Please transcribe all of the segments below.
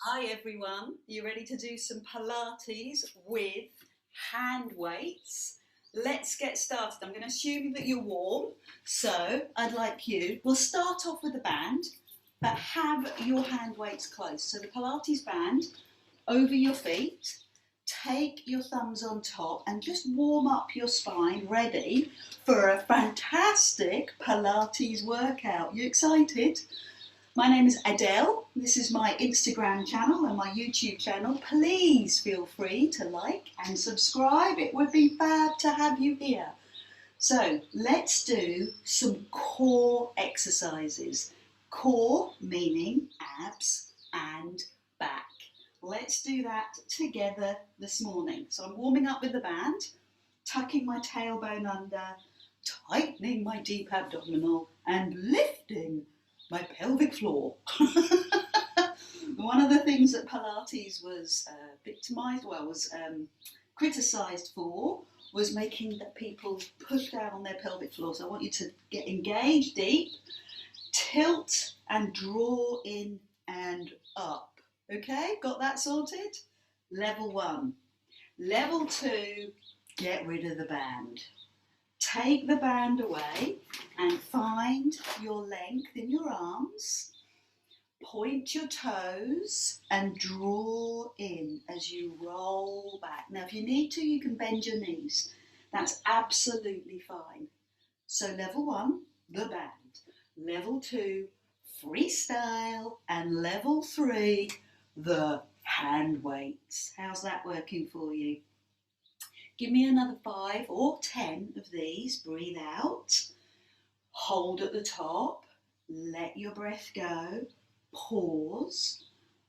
Hi everyone, you ready to do some Pilates with hand weights? Let's get started. I'm going to assume that you're warm, so we'll start off with a band, but have your hand weights close. So the Pilates band over your feet, take your thumbs on top and just warm up your spine, ready for a fantastic Pilates workout. You excited? My name is Adele. This is my Instagram channel and my YouTube channel. Please feel free to like and subscribe. It would be fab to have you here. So let's do some core exercises. Core meaning abs and back. Let's do that together this morning. So I'm warming up with the band, tucking my tailbone under, tightening my deep abdominal and lifting my pelvic floor. One of the things that Pilates was criticised for was making that people push down on their pelvic floor. So I want you to get engaged deep, tilt and draw in and up. Okay, got that sorted? Level 1. Level 2, get rid of the band. Take the band away and find your length in your arms. Point your toes and draw in as you roll back. Now, if you need to, you can bend your knees. That's absolutely fine. So level 1, the band. Level 2, freestyle. And level 3, the hand weights. How's that working for you? Give me another 5 or 10 of these. Breathe out. Hold at the top. Let your breath go. Pause.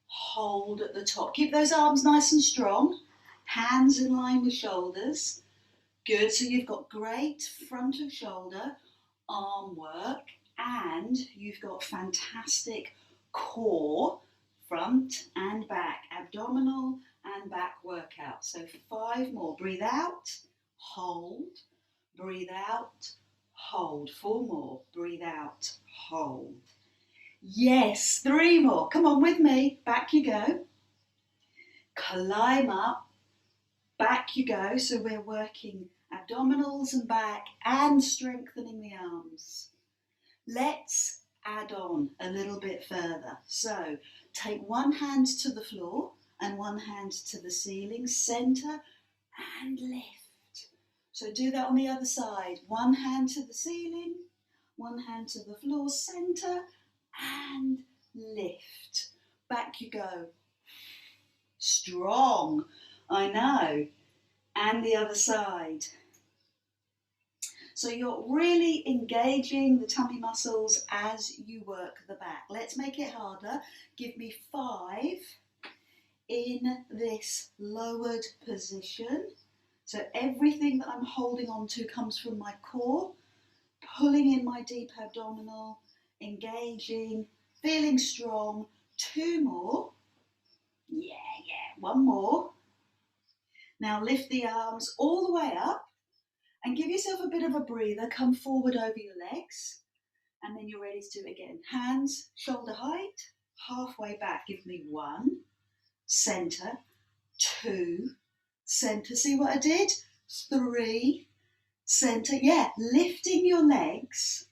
Hold at the top. Keep those arms nice and strong. Hands in line with shoulders. Good. So you've got great front of shoulder arm work and you've got fantastic core, front and back, abdominal and back workout. So 5 more. Breathe out, hold, breathe out, hold. 4 more. Breathe out, hold. Yes, 3 more. Come on with me. Back you go. Climb up. Back you go. So we're working abdominals and back and strengthening the arms. Let's add on a little bit further. So take one hand to the floor and one hand to the ceiling, center and lift. So do that on the other side. One hand to the ceiling, one hand to the floor, center and lift. Back you go. Strong, I know. And the other side. So you're really engaging the tummy muscles as you work the back. Let's make it harder. Give me 5 in this lowered position. So everything that I'm holding on to comes from my core, pulling in my deep abdominal, engaging, feeling strong. 2 more. Yeah. 1 more. Now lift the arms all the way up and give yourself a bit of a breather. Come forward over your legs and then you're ready to do it again. Hands shoulder height, halfway back. Give me 1, center, 2, center. See what I did? 3, center. Yeah, lifting your legs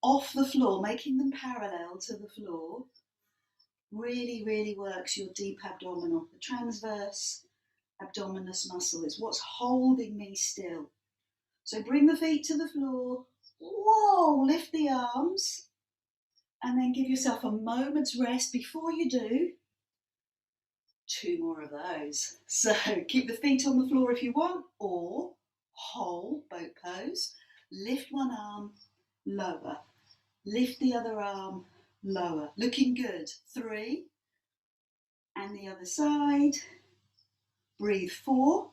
off the floor, making them parallel to the floor. Really, really works your deep abdominal. The transverse abdominis muscle is what's holding me still. So bring the feet to the floor. Whoa, lift the arms. And then give yourself a moment's rest before you do. 2 more of those. So keep the feet on the floor if you want, or hold, boat pose. Lift one arm, lower. Lift the other arm, lower. Looking good. 3. And the other side. Breathe. 4.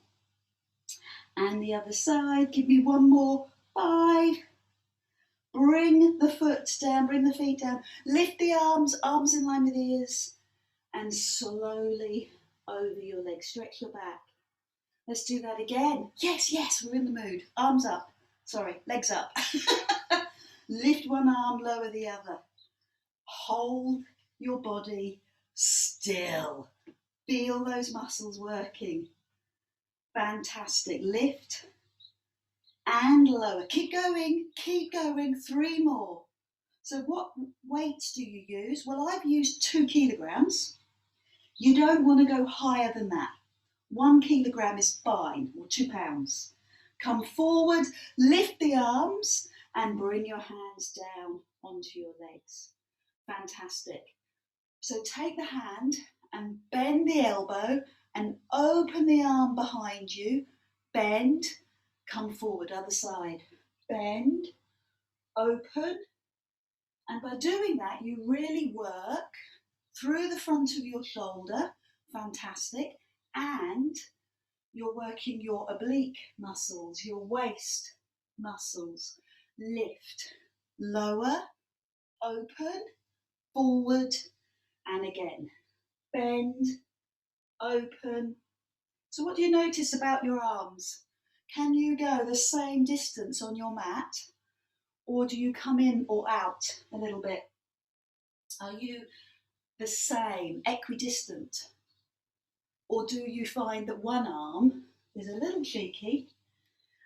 And the other side. Give me 1 more. 5. Bring the foot down, bring the feet down. Lift the arms, arms in line with ears. And slowly over your legs. Stretch your back. Let's do that again. Yes, we're in the mood. Arms up. Sorry, legs up. Lift one arm, lower the other. Hold your body still. Feel those muscles working. Fantastic. Lift and lower. Keep going, keep going. 3 more. So what weights do you use? Well, I've used 2 kilograms. You don't want to go higher than that. 1 kilogram is fine, or 2 pounds. Come forward, lift the arms and bring your hands down onto your legs. Fantastic. So take the hand and bend the elbow and open the arm behind you. Bend, come forward, other side. Bend, open. And by doing that, you really work through the front of your shoulder. Fantastic. And you're working your oblique muscles, your waist muscles. Lift, lower, open, forward, and again. Bend, open. So what do you notice about your arms? Can you go the same distance on your mat? Or do you come in or out a little bit? Are you the same, equidistant? Or do you find that one arm is a little cheeky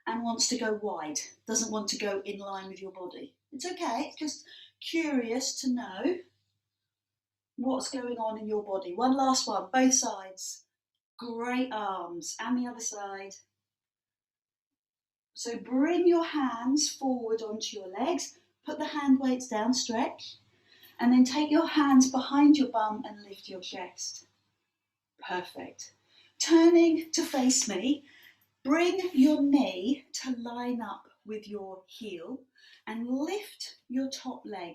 and wants to go wide, doesn't want to go in line with your body? It's okay, it's just curious to know what's going on in your body. One last one, both sides. Great arms, and the other side. So bring your hands forward onto your legs, put the hand weights down, stretch, and then take your hands behind your bum and lift your chest. Perfect. Turning to face me, bring your knee to line up with your heel and lift your top leg.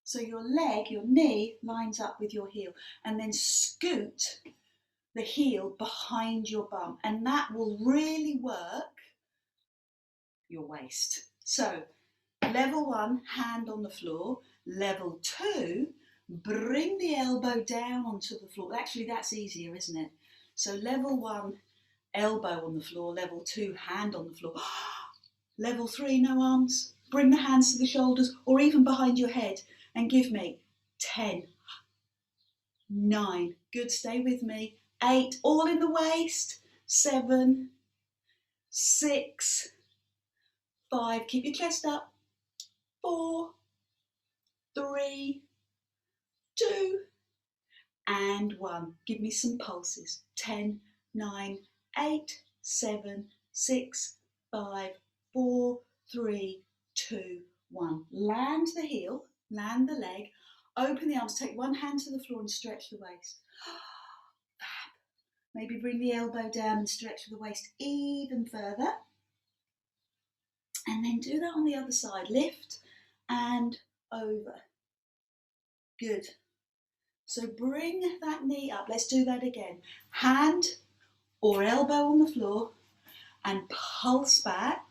So your knee lines up with your heel, and then scoot the heel behind your bum, and that will really work your waist. So level 1, hand on the floor. Level 2, bring the elbow down onto the floor. Actually, that's easier, isn't it? So level 1, elbow on the floor. Level 2, hand on the floor. Level 3, no arms. Bring the hands to the shoulders or even behind your head and give me 10, 9, good, stay with me, 8, all in the waist, 7, 6, 5, keep your chest up, 4, 3, 2, and 1. Give me some pulses. 10, 9, 8, 7, 6, 5, 4, 3, 2, 1. Land the heel, land the leg, open the arms, take one hand to the floor and stretch the waist. Maybe bring the elbow down and stretch the waist even further. And then do that on the other side. Lift and over. Good. So bring that knee up. Let's do that again. Hand or elbow on the floor and pulse back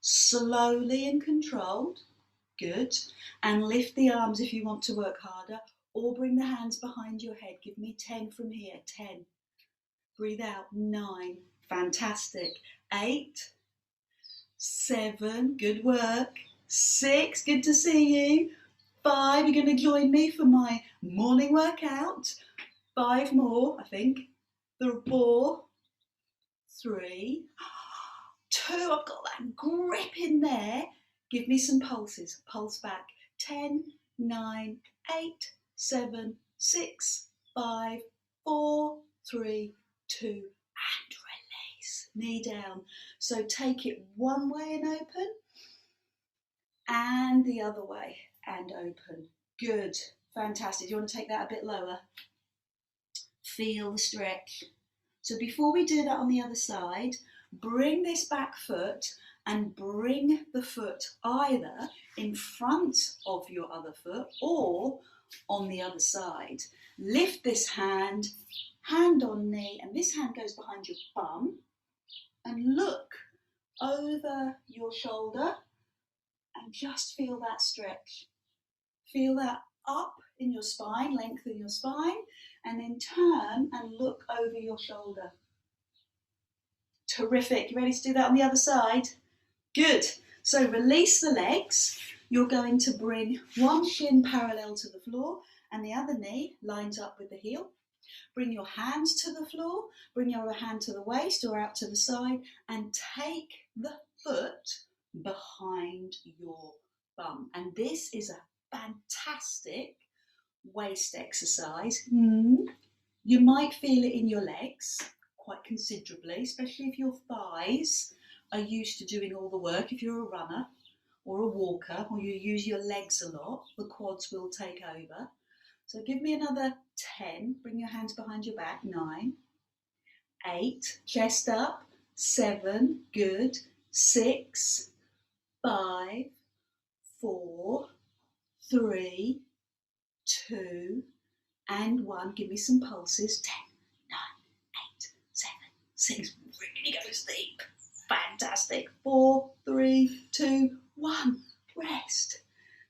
slowly and controlled. Good. And lift the arms if you want to work harder, or bring the hands behind your head. Give me 10 from here. 10. Breathe out. 9. Fantastic. 8. 7. Good work. 6. Good to see you. 5. You're going to join me for my morning workout. 5 more, I think. 4. 3. 2. I've got that grip in there. Give me some pulses. Pulse back. 10, 9, 8, 7, 6, 5, 4, 3, 2, and release. Knee down. So take it one way and open, and the other way and open. Good. Fantastic. Do you want to take that a bit lower? Feel the stretch. So before we do that on the other side, bring this back foot and bring the foot either in front of your other foot or on the other side. Lift this hand, hand on knee, and this hand goes behind your bum, and look over your shoulder and just feel that stretch. Feel that up in your spine, lengthen your spine, and then turn and look over your shoulder. Terrific. You ready to do that on the other side? Good. So release the legs. You're going to bring one shin parallel to the floor and the other knee lines up with the heel. Bring your hands to the floor, bring your other hand to the waist or out to the side, and take the foot behind your bum. And this is a fantastic waist exercise. You might feel it in your legs quite considerably, especially if your thighs are used to doing all the work. If you're a runner or a walker, or you use your legs a lot, the quads will take over. So give me another 10. Bring your hands behind your back. 9, 8, chest up. 7, good. 6, 5, 4, 3, 2, and 1. Give me some pulses. 10, 9, 8, 7, 6. Really go deep. Fantastic. 4, 3, 2, 1. Rest.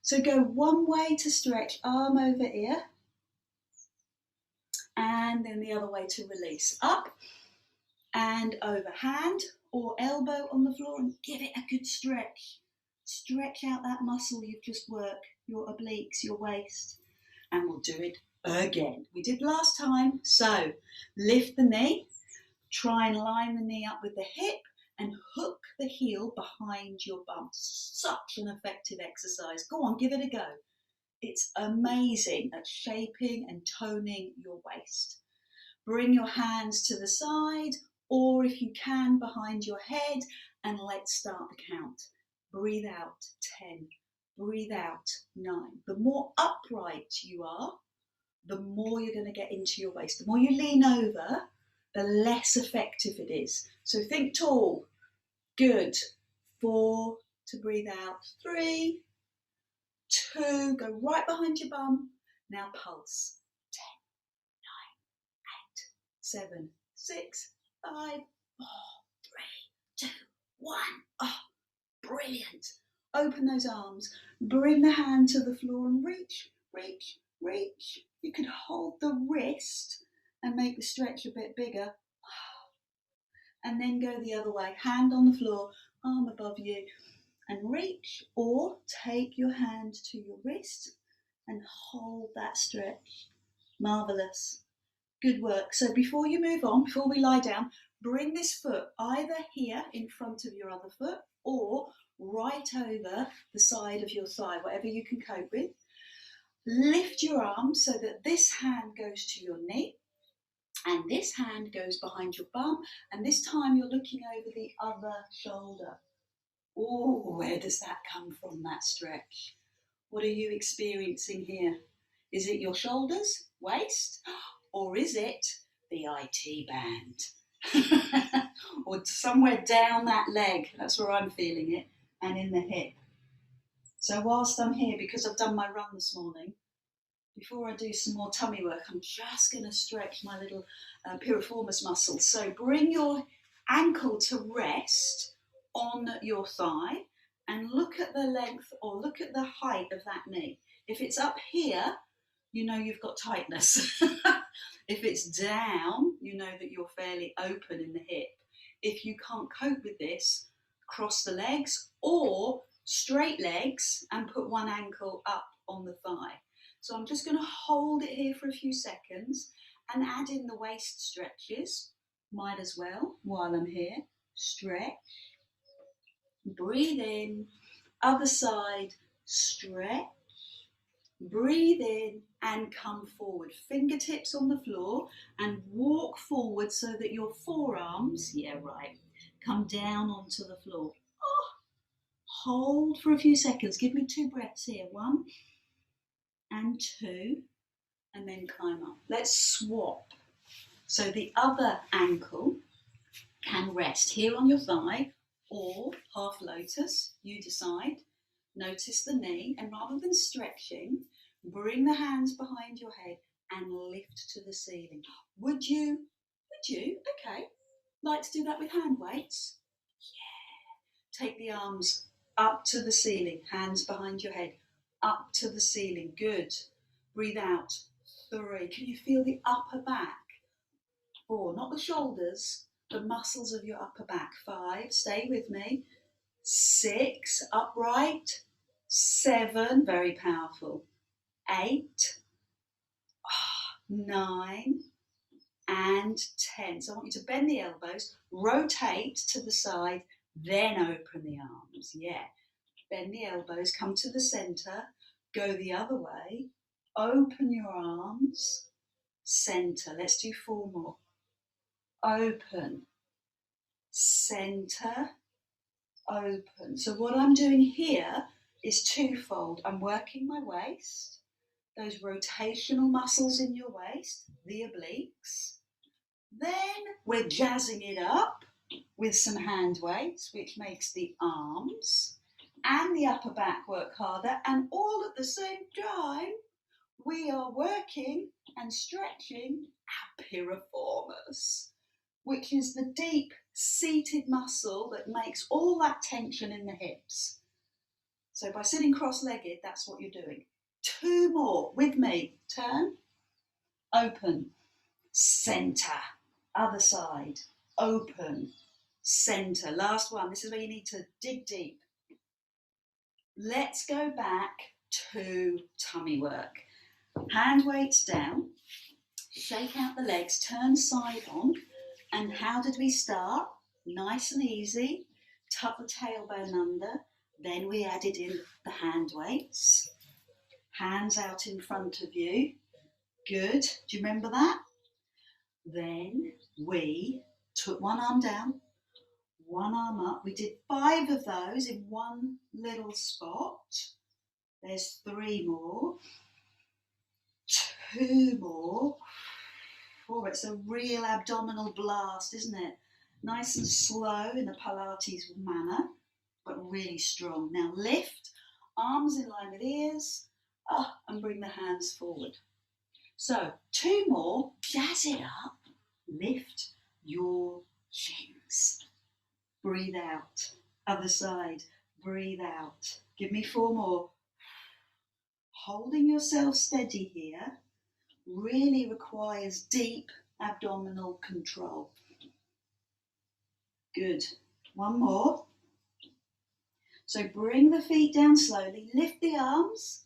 So go one way to stretch, arm over ear, and then the other way to release. Up and over, hand or elbow on the floor, and give it a good stretch. Stretch out that muscle you've just worked, your obliques, your waist, and we'll do it again. We did last time, so lift the knee, try and line the knee up with the hip, and hook the heel behind your bum. Such an effective exercise. Go on, give it a go. It's amazing at shaping and toning your waist. Bring your hands to the side, or if you can, behind your head, and let's start the count. Breathe out, 10. Breathe out, 9. The more upright you are, the more you're going to get into your waist. The more you lean over, the less effective it is. So think tall. Good. 4 to breathe out. 3, 2, go right behind your bum. Now pulse. 10, 9, 8, 7, 6, 5, 4, 3, 2, 1. Oh, brilliant. Open those arms. Bring the hand to the floor and reach, reach, reach. You can hold the wrist and make the stretch a bit bigger. And then go the other way. Hand on the floor, arm above you, and reach, or take your hand to your wrist and hold that stretch. Marvellous. Good work. So before you move on, before we lie down, bring this foot either here in front of your other foot or right over the side of your thigh, whatever you can cope with. Lift your arm so that this hand goes to your knee and this hand goes behind your bum, and this time you're looking over the other shoulder. Oh, where does that come from, that stretch? What are you experiencing here? Is it your shoulders, waist, or is it the IT band? Or somewhere down that leg? That's where I'm feeling it, and in the hip. So whilst I'm here, because I've done my run this morning, before I do some more tummy work, I'm just going to stretch my little piriformis muscles. So bring your ankle to rest on your thigh and look at the length or look at the height of that knee. If it's up here, you know you've got tightness. If it's down, you know that you're fairly open in the hip. If you can't cope with this, cross the legs or straight legs and put one ankle up on the thigh. So I'm just going to hold it here for a few seconds and add in the waist stretches. Might as well while I'm here. Stretch. Breathe in. Other side. Stretch. Breathe in and come forward. Fingertips on the floor and walk forward so that your forearms, come down onto the floor. Oh, hold for a few seconds. Give me 2 breaths here. 1 and 2, and then climb up. Let's swap. So the other ankle can rest here on your thigh or half lotus, you decide. Notice the knee, and rather than stretching, bring the hands behind your head and lift to the ceiling. Would you, okay, like to do that with hand weights? Yeah. Take the arms up to the ceiling, hands behind your head, up to the ceiling. Good. Breathe out. 3. Can you feel the upper back? 4. Not the shoulders, the muscles of your upper back. 5. Stay with me. 6. Upright. 7. Very powerful. 8. 9. and 10. So I want you to bend the elbows, rotate to the side, then open the arms. Yeah. Bend the elbows, come to the center, go the other way, open your arms, center. Let's do 4 more. Open, center, open. So what I'm doing here is twofold. I'm working my waist, those rotational muscles in your waist, the obliques. Then we're jazzing it up with some hand weights, which makes the arms and the upper back work harder, and all at the same time we are working and stretching our piriformis, which is the deep seated muscle that makes all that tension in the hips. So by sitting cross-legged, that's what you're doing. 2 more with me. Turn, open, center, other side, open, center. Last one. This is where you need to dig deep. Let's go back to tummy work. Hand weights down, shake out the legs, turn side on. And how did we start? Nice and easy. Tuck the tailbone under. Then we added in the hand weights. Hands out in front of you. Good. Do you remember that? Then we took one arm down, one arm up. We did 5 of those in one little spot. There's 3 more. 2 more. Oh, it's a real abdominal blast, isn't it? Nice and slow in a Pilates manner, but really strong. Now lift, arms in line with ears, and bring the hands forward. So 2 more, jazz it up, lift your shins. Breathe out, other side, breathe out. Give me 4 more. Holding yourself steady here really requires deep abdominal control. Good. 1 more. So bring the feet down slowly, lift the arms,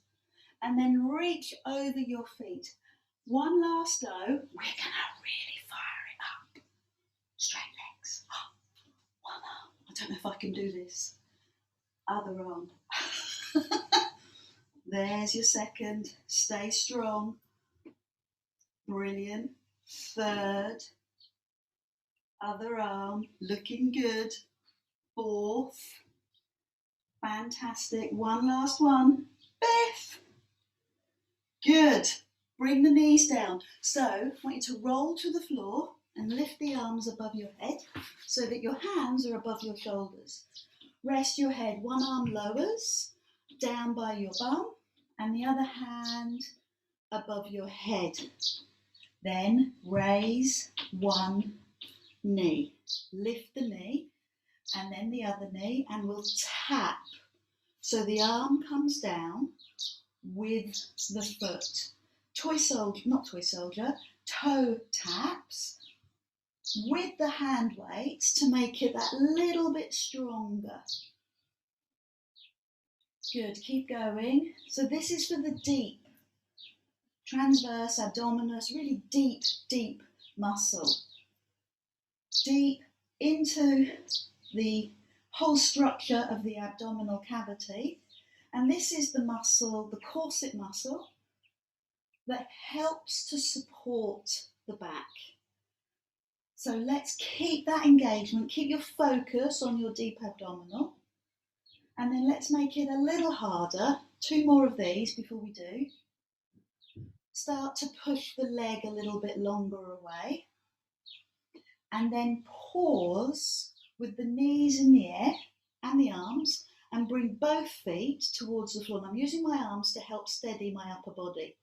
and then reach over your feet. 1 last go. We're gonna really fire it up. Straight legs. 1 arm. I don't know if I can do this. Other arm. There's your second. Stay strong. Brilliant. 3rd. Other arm. Looking good. 4th. Fantastic. 1 last one. 5th. Good. Bring the knees down. So I want you to roll to the floor and lift the arms above your head so that your hands are above your shoulders. Rest your head. 1 arm lowers down by your bum and the other hand above your head. Then raise 1 knee. Lift the knee and then the other knee, and we'll tap. So the arm comes down with the foot. Toe taps with the hand weights to make it that little bit stronger. Good, keep going. So this is for the deep, transverse abdominis, really deep, deep muscle. Deep into the whole structure of the abdominal cavity. And this is the muscle, the corset muscle, that helps to support the back. So let's keep that engagement, keep your focus on your deep abdominal. And then let's make it a little harder. 2 more of these before we do. Start to push the leg a little bit longer away. And then pause with the knees in the air and the arms and bring both feet towards the floor. And I'm using my arms to help steady my upper body.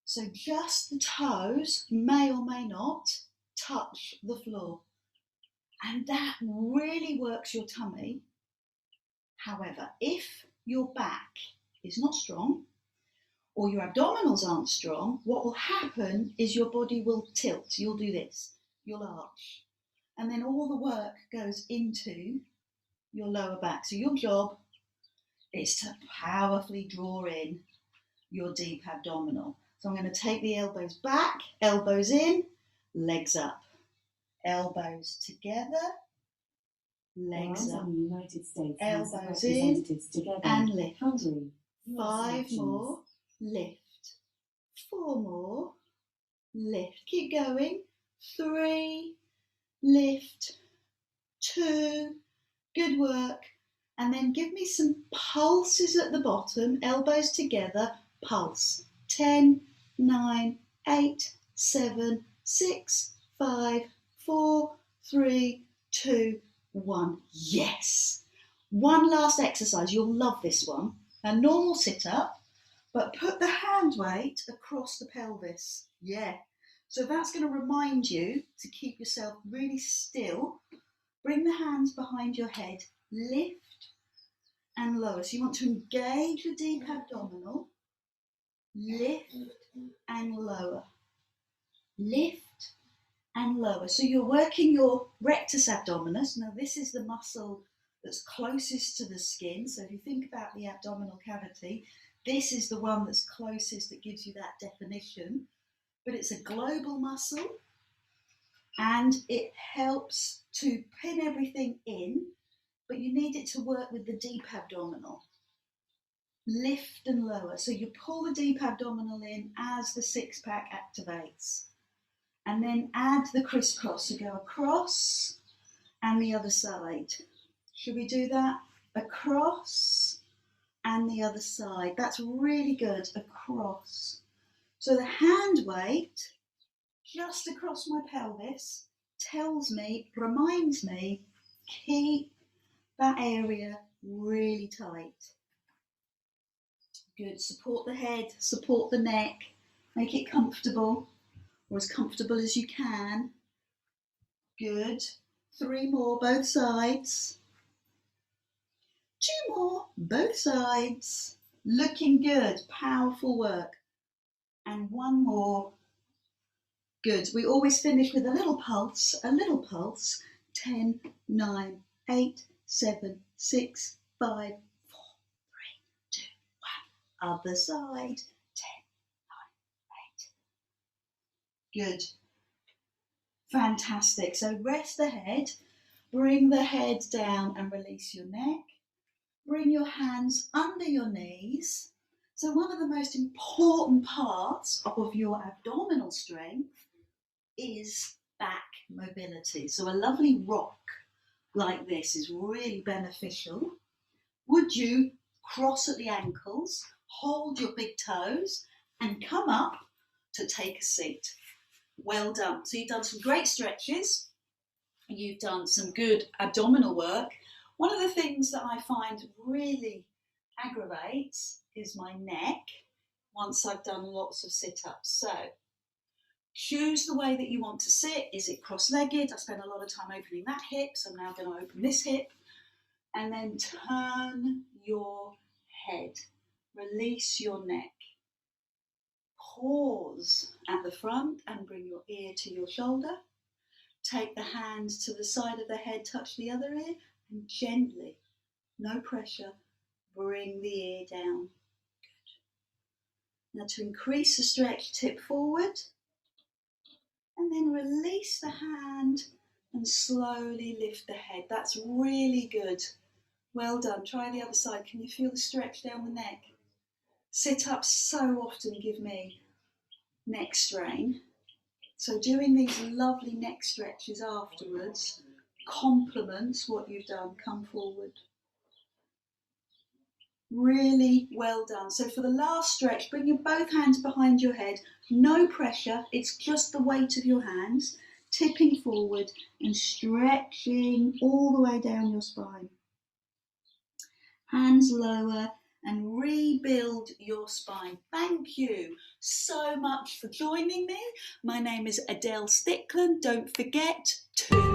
So just the toes may or may not touch the floor. And that really works your tummy. However, if your back is not strong or your abdominals aren't strong, what will happen is your body will tilt. You'll do this. You'll arch. And then all the work goes into your lower back. So your job is to powerfully draw in your deep abdominal. So I'm going to take the elbows back, elbows in, legs up, elbows together, legs up, United States elbows in and lift. Hungary, 5 more, lift. 4 more, lift. Keep going. 3, lift. 2, good work. And then give me some pulses at the bottom, elbows together, pulse. 10, 9, 8, 7, 6, 5, 4, 3, 2, 1. Yes. One last exercise. You'll love this one. A normal sit-up, but put the hand weight across the pelvis. Yeah. So that's going to remind you to keep yourself really still. Bring the hands behind your head. Lift and lower. So you want to engage the deep abdominal. Lift and lower. Lift and lower. So you're working your rectus abdominis. Now this is the muscle that's closest to the skin. So if you think about the abdominal cavity, this is the one that's closest, that gives you that definition. But it's a global muscle and it helps to pin everything in, but you need it to work with the deep abdominal. Lift and lower. So you pull the deep abdominal in as the six-pack activates. And then add the crisscross. So go across and the other side. Should we do that? Across and the other side. That's really good. Across. So the hand weight just across my pelvis tells me, reminds me, keep that area really tight. Good. Support the head, support the neck, make it comfortable, or as comfortable as you can. Good. 3 more, both sides. 2 more, both sides. Looking good. Powerful work. And 1 more. Good. We always finish with a little pulse, a little pulse. 10, 9, 8, 7, 6, 5, 4, 3, 2, 1. Other side. 10, 9, 8. Good. Fantastic. So rest the head. Bring the head down and release your neck. Bring your hands under your knees. So one of the most important parts of your abdominal strength is back mobility. So a lovely rock like this is really beneficial. Would you cross at the ankles, hold your big toes and come up to take a seat? Well done. So you've done some great stretches. You've done some good abdominal work. One of the things that I find really aggravates is my neck once I've done lots of sit-ups. So choose the way that you want to sit. Is it cross-legged? I spend a lot of time opening that hip, so I'm now going to open this hip. And then turn your head. Release your neck. Pause at the front and bring your ear to your shoulder. Take the hands to the side of the head, touch the other ear, and gently, no pressure, bring the ear down. Good. Now to increase the stretch, tip forward, and then release the hand and slowly lift the head. That's really good. Well done. Try the other side. Can you feel the stretch down the neck? Sit-ups so often give me neck strain. So doing these lovely neck stretches afterwards complements what you've done. Come forward. Really well done. So for the last stretch, bring your both hands behind your head. No pressure. It's just the weight of your hands. Tipping forward and stretching all the way down your spine. Hands lower and rebuild your spine. Thank you so much for joining me. My name is Adele Stickland. Don't forget to